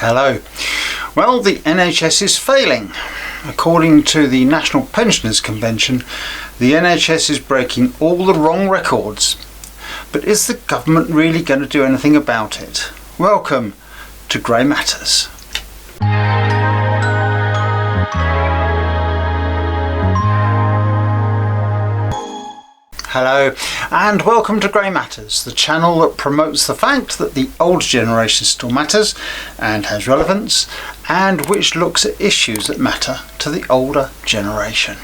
Hello. Well, the NHS is failing. According to the National Pensioners Convention, the NHS is breaking all the wrong records. But is the government really going to do anything about it? Welcome to Grey Matters. Hello and welcome to Grey Matters, the channel that promotes the fact that the older generation still matters and has relevance, and which looks at issues that matter to the older generation.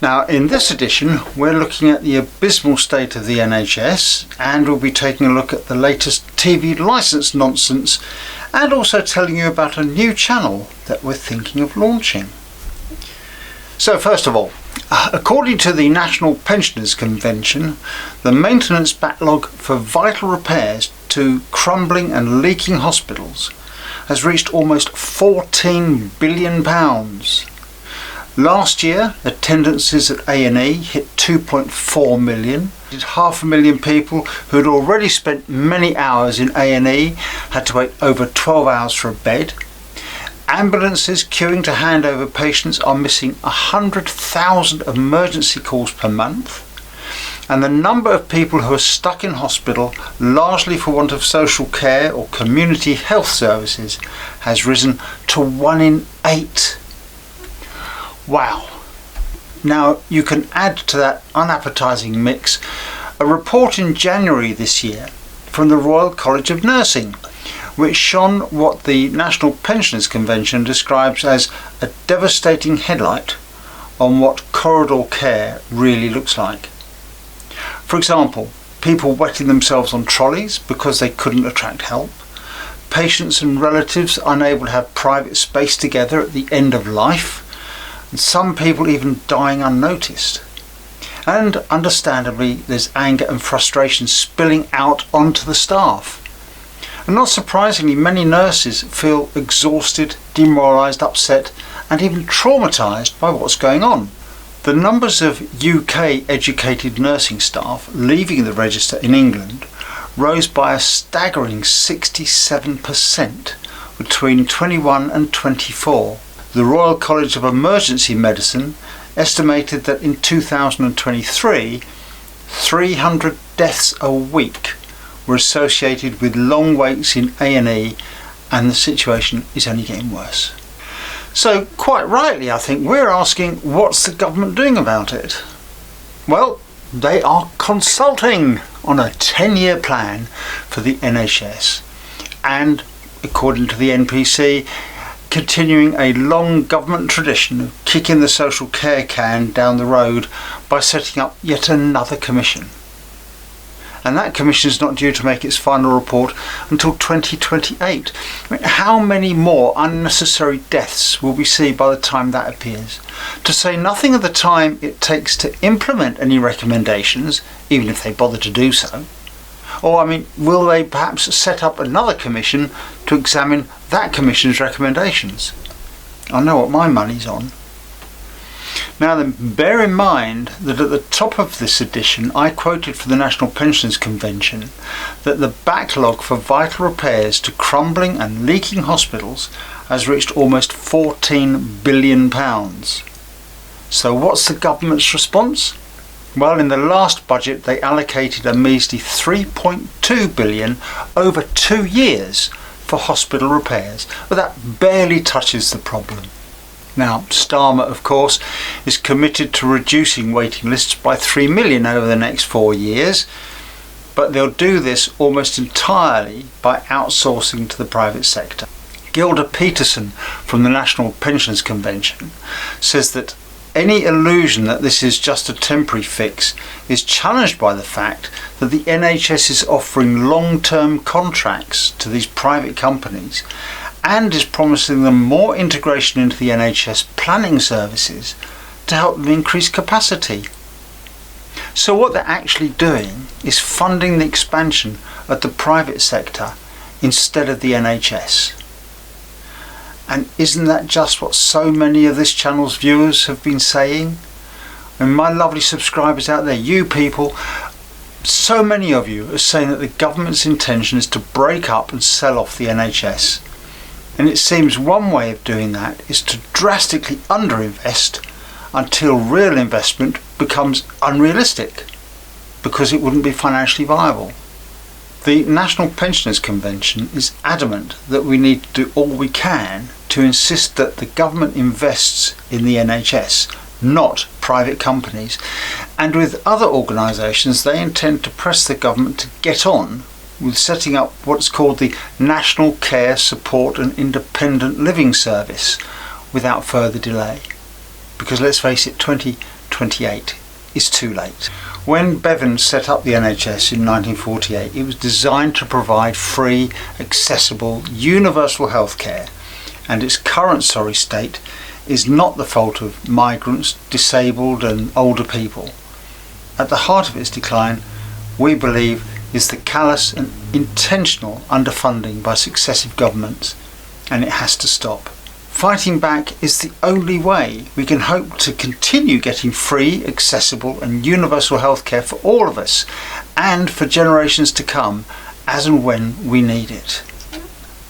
Now, in this edition we're looking at the abysmal state of the NHS, and we'll be taking a look at the latest TV licence nonsense and also telling you about a new channel that we're thinking of launching. So first of all, according to the National Pensioners Convention, the maintenance backlog for vital repairs to crumbling and leaking hospitals has reached almost £14 billion. Last year, attendances at A&E hit 2.4 million. 500,000 people who had already spent many hours in A&E had to wait over 12 hours for a bed. Ambulances queuing to hand over patients are missing 100,000 emergency calls per month, and the number of people who are stuck in hospital, largely for want of social care or community health services, has risen to 1 in 8. Wow. Now you can add to that unappetising mix a report in January this year from the Royal College of Nursing, which shone what the National Pensioners Convention describes as a devastating headlight on what corridor care really looks like. For example, people wetting themselves on trolleys because they couldn't attract help, patients and relatives unable to have private space together at the end of life, and some people even dying unnoticed. And understandably, there's anger and frustration spilling out onto the staff. And not surprisingly, many nurses feel exhausted, demoralised, upset and even traumatised by what's going on. The numbers of UK educated nursing staff leaving the register in England rose by a staggering 67% between 21 and 24. The Royal College of Emergency Medicine estimated that in 2023, 300 deaths a week were associated with long waits in A&E, and the situation is only getting worse. So quite rightly, I think we're asking, what's the government doing about it? Well, they are consulting on a 10-year plan for the NHS, and according to the NPC, continuing a long government tradition of kicking the social care can down the road by setting up yet another commission. And that commission is not due to make its final report until 2028. I mean, how many more unnecessary deaths will we see by the time that appears? To say nothing of the time it takes to implement any recommendations, even if they bother to do so. Or, will they perhaps set up another commission to examine that commission's recommendations? I know what my money's on. Now then, bear in mind that at the top of this edition I quoted for the National Pensioners Convention that the backlog for vital repairs to crumbling and leaking hospitals has reached almost £14 billion. So what's the government's response? Well, in the last budget they allocated a measly £3.2 billion over 2 years for hospital repairs, but that barely touches the problem. Now, Starmer, of course, is committed to reducing waiting lists by 3 million over the next 4 years, but they'll do this almost entirely by outsourcing to the private sector. Gilda Peterson from the National Pensioners Convention says that any illusion that this is just a temporary fix is challenged by the fact that the NHS is offering long-term contracts to these private companies and is promising them more integration into the NHS planning services to help them increase capacity. So what they're actually doing is funding the expansion of the private sector instead of the NHS. And isn't that just what so many of this channel's viewers have been saying? And my lovely subscribers out there, you people, so many of you are saying that the government's intention is to break up and sell off the NHS. And it seems one way of doing that is to drastically underinvest until real investment becomes unrealistic, because it wouldn't be financially viable. The National Pensioners Convention is adamant that we need to do all we can to insist that the government invests in the NHS, not private companies. And with other organisations, they intend to press the government to get on with setting up what's called the National Care Support and Independent Living Service without further delay. Because let's face it, 2028 is too late. When Bevan set up the NHS in 1948, it was designed to provide free, accessible, universal health care, and its current sorry state is not the fault of migrants, disabled and older people. At the heart of its decline, we believe, is the callous and intentional underfunding by successive governments, and it has to stop. Fighting back is the only way we can hope to continue getting free, accessible and universal healthcare for all of us and for generations to come, as and when we need it.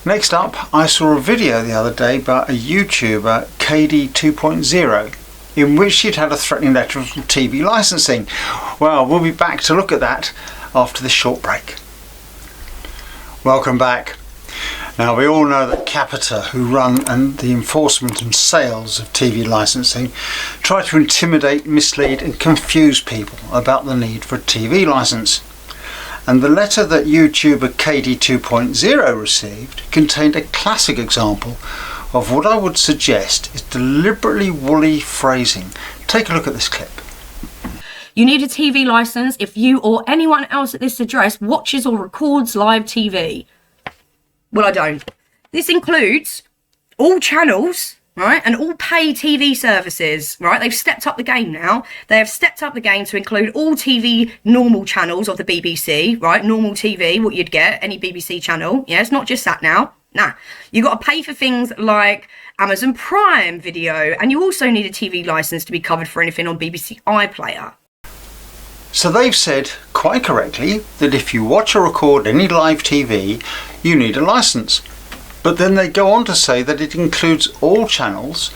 Next up, I saw a video the other day by a YouTuber, KD 2.0, in which she'd had a threatening letter from TV Licensing. Well, we'll be back to look at that after this short break. Welcome back. Now, we all know that Capita, who run the enforcement and sales of TV licensing, try to intimidate, mislead and confuse people about the need for a TV licence. And the letter that YouTuber KD 2.0 received contained a classic example of what I would suggest is deliberately woolly phrasing. Take a look at this clip. You need a TV licence if you or anyone else at this address watches or records live TV. Well, I don't. This includes all channels, right, and all pay TV services, right? They've stepped up the game now. They have stepped up the game to include all TV normal channels of the BBC, right? Normal TV, what you'd get, any BBC channel. Yeah, it's not just that now. Nah, you got to pay for things like Amazon Prime Video, and you also need a TV licence to be covered for anything on BBC iPlayer. So they've said, quite correctly, that if you watch or record any live TV, you need a licence. But then they go on to say that it includes all channels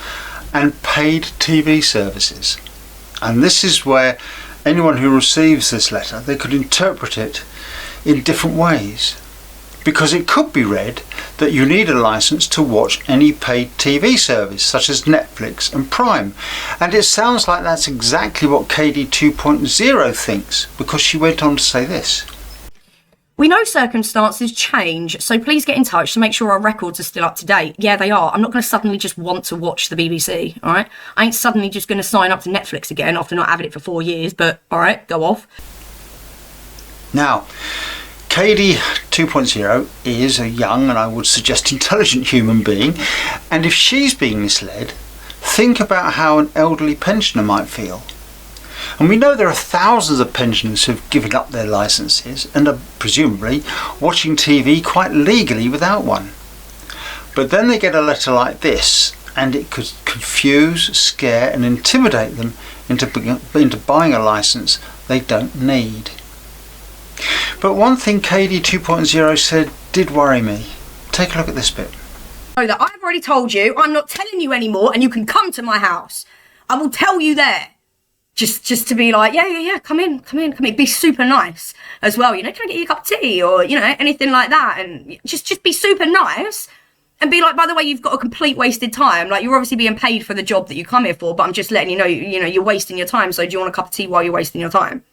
and paid TV services. And this is where anyone who receives this letter, they could interpret it in different ways. Because it could be read that you need a licence to watch any paid TV service, such as Netflix and Prime. And it sounds like that's exactly what KD 2.0 thinks, because she went on to say this. We know circumstances change, so please get in touch to make sure our records are still up to date. Yeah, they are. I'm not going to suddenly just want to watch the BBC, all right? I ain't suddenly just going to sign up to Netflix again after not having it for 4 years, but all right, go off. Now, KD 2.0 is a young and I would suggest intelligent human being, and if she's being misled, think about how an elderly pensioner might feel. And we know there are thousands of pensioners who've given up their licences and are presumably watching TV quite legally without one. But then they get a letter like this, and it could confuse, scare and intimidate them into buying a licence they don't need. But one thing KD 2.0 said did worry me. Take a look at this bit. So that I've already told you, I'm not telling you anymore, and you can come to my house. I will tell you there. Just to be like, yeah, come in. Be super nice as well. You know, can I get you a cup of tea or, you know, anything like that? And just be super nice and be like, by the way, you've got a complete wasted time. Like, you're obviously being paid for the job that you come here for, but I'm just letting you know, you're wasting your time. So do you want a cup of tea while you're wasting your time?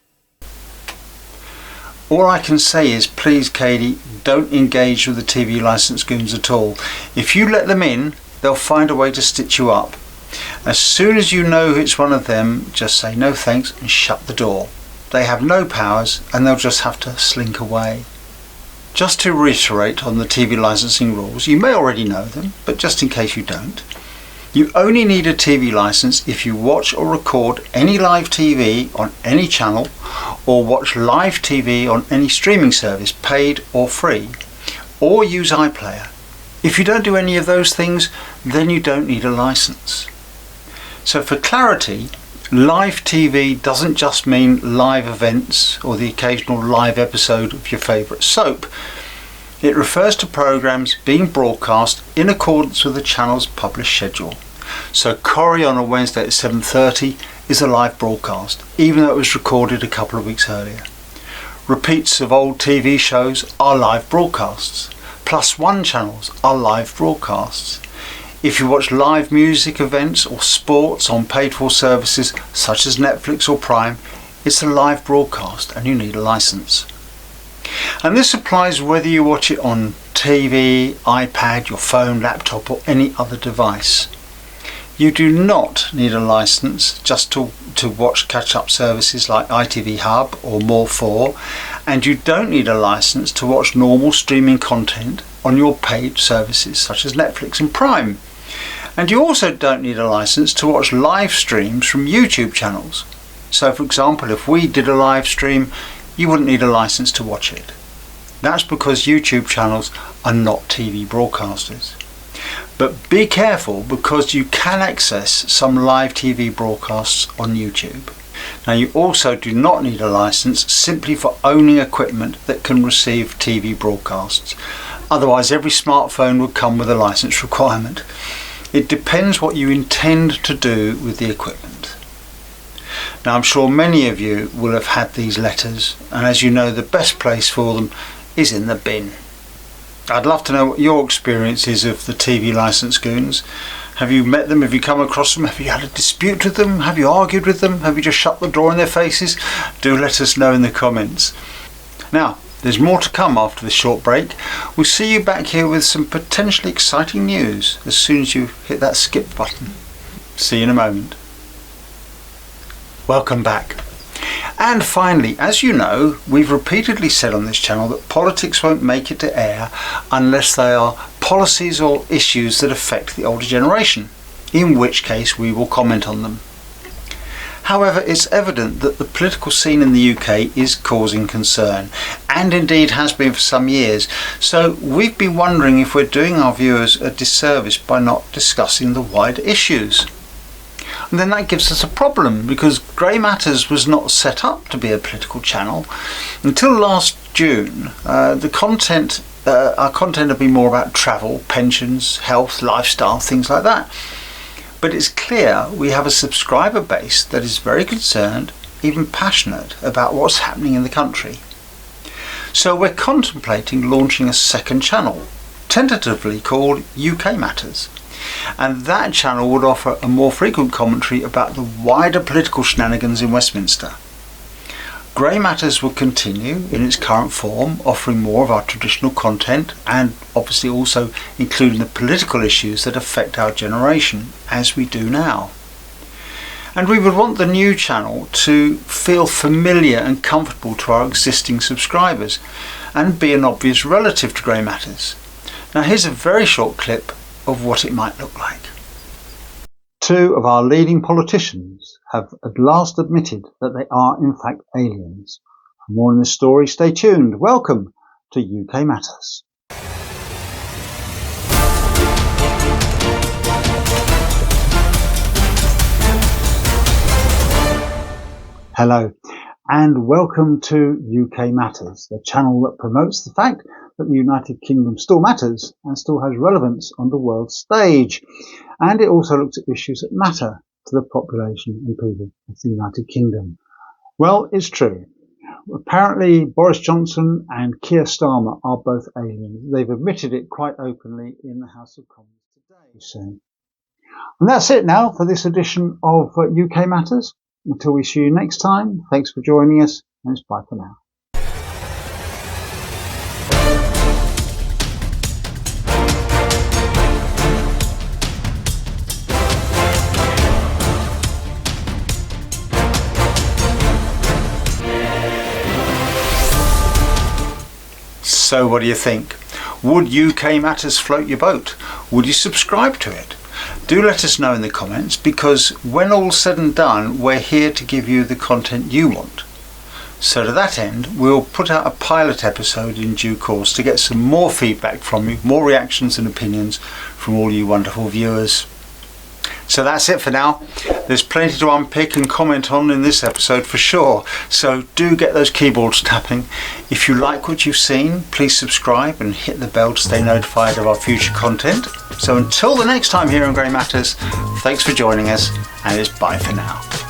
All I can say is, please, Katie, don't engage with the TV licence goons at all. If you let them in, they'll find a way to stitch you up. As soon as you know it's one of them, just say no thanks and shut the door. They have no powers and they'll just have to slink away. Just to reiterate on the TV licensing rules, you may already know them, but just in case you don't, you only need a TV licence if you watch or record any live TV on any channel, or watch live TV on any streaming service, paid or free, or use iPlayer. If you don't do any of those things, then you don't need a licence. So for clarity, live TV doesn't just mean live events or the occasional live episode of your favourite soap. It refers to programmes being broadcast in accordance with the channel's published schedule. So Corrie on a Wednesday at 7:30 is a live broadcast, even though it was recorded a couple of weeks earlier. Repeats of old TV shows are live broadcasts. Plus One channels are live broadcasts. If you watch live music events or sports on paid-for services such as Netflix or Prime, it's a live broadcast and you need a licence. And this applies whether you watch it on TV, iPad, your phone, laptop or any other device. You do not need a licence just to watch catch-up services like ITV Hub or More4, and you don't need a licence to watch normal streaming content on your paid services such as Netflix and Prime. And you also don't need a licence to watch live streams from YouTube channels. So for example, if we did a live stream, you wouldn't need a licence to watch it. That's because YouTube channels are not TV broadcasters. But be careful, because you can access some live TV broadcasts on YouTube. Now you also do not need a licence simply for owning equipment that can receive TV broadcasts. Otherwise every smartphone would come with a licence requirement. It depends what you intend to do with the equipment. Now I'm sure many of you will have had these letters, and as you know, the best place for them is in the bin. I'd love to know what your experience is of the TV licence goons. Have you met them? Have you come across them? Have you had a dispute with them? Have you argued with them? Have you just shut the door in their faces? Do let us know in the comments. Now, there's more to come after this short break. We'll see you back here with some potentially exciting news as soon as you hit that skip button. See you in a moment. Welcome back. And finally, as you know, we've repeatedly said on this channel that politics won't make it to air unless they are policies or issues that affect the older generation, in which case we will comment on them. However, it's evident that the political scene in the UK is causing concern, and indeed has been for some years, so we've been wondering if we're doing our viewers a disservice by not discussing the wider issues. And then that gives us a problem, because Grey Matters was not set up to be a political channel. Until last June, our content had been more about travel, pensions, health, lifestyle, things like that. But it's clear we have a subscriber base that is very concerned, even passionate, about what's happening in the country. So we're contemplating launching a second channel, tentatively called UK Matters. And that channel would offer a more frequent commentary about the wider political shenanigans in Westminster. Grey Matters will continue in its current form, offering more of our traditional content and obviously also including the political issues that affect our generation, as we do now. And we would want the new channel to feel familiar and comfortable to our existing subscribers and be an obvious relative to Grey Matters. Now here's a very short clip of what it might look like. Two of our leading politicians have at last admitted that they are in fact aliens. For more on this story, stay tuned. Welcome to UK Matters. Hello and welcome to UK Matters, the channel that promotes the fact that the United Kingdom still matters and still has relevance on the world stage. And it also looks at issues that matter to the population and people of the United Kingdom. Well, it's true. Apparently Boris Johnson and Keir Starmer are both aliens. They've admitted it quite openly in the House of Commons today. So, and that's it now for this edition of UK Matters. Until we see you next time, thanks for joining us, and it's bye for now. So what do you think? Would UK Matters float your boat? Would you subscribe to it? Do let us know in the comments, because when all's said and done, we're here to give you the content you want. So to that end, we'll put out a pilot episode in due course to get some more feedback from you, more reactions and opinions from all you wonderful viewers. So that's it for now. There's plenty to unpick and comment on in this episode for sure, so do get those keyboards tapping. If you like what you've seen, please subscribe and hit the bell to stay notified of our future content. So until the next time here on Grey Matters, thanks for joining us, and it's bye for now.